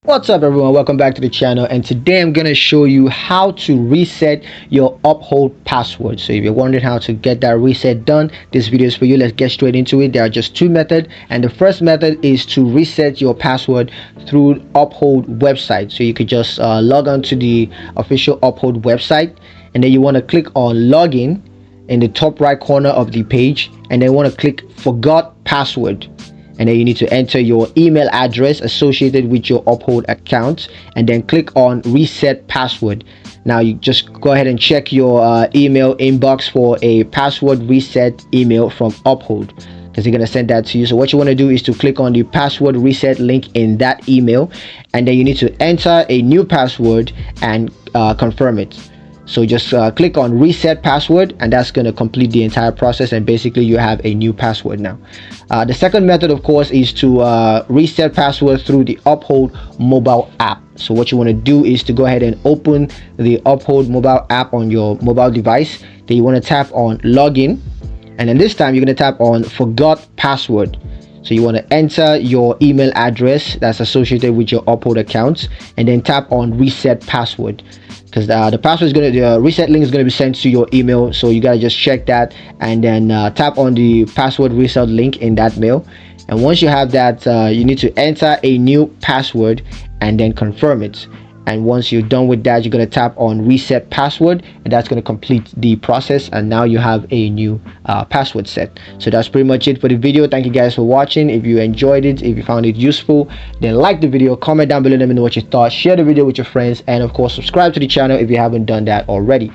What's up everyone, welcome back to the channel, and today I'm going to show you how to reset your uphold password. So if you're wondering how to get that reset done, this video is for you. Let's get straight into it. There are just two methods, and the first method is to reset your password through uphold website. So you could just log on to the official uphold website, and then you want to click on login in the top right corner of the page, and then want to click forgot password. And then you need to enter your email address associated with your uphold account, and then click on reset password. Now you just go ahead and check your email inbox for a password reset email from uphold, because they're going to send that to you. So what you want to do is to click on the password reset link in that email, and then you need to enter a new password and confirm it. So just click on reset password, and that's going to complete the entire process, and basically you have a new password now. The second method, of course, is to reset password through the uphold mobile app. So what you want to do is to go ahead and open the uphold mobile app on your mobile device. Then you want to tap on login, and then this time you're going to tap on forgot password. So you want to enter your email address that's associated with your uphold account, and then tap on reset password, because the password is going to, the reset link is going to be sent to your email. So you got to just check that, and then tap on the password reset link in that mail. And once you have that, you need to enter a new password and then confirm it. And once you're done with that, you're going to tap on reset password, and that's going to complete the process, and now you have a new password set. So that's pretty much it for the video. Thank you guys for watching. If you enjoyed it, if you found it useful, then like the video, comment down below, let me know what you thought, share the video with your friends, and of course subscribe to the channel if you haven't done that already.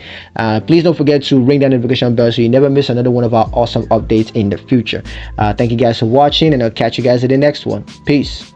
Please don't forget to ring that notification bell so you never miss another one of our awesome updates in the future. Thank you guys for watching, and I'll catch you guys in the next one. Peace.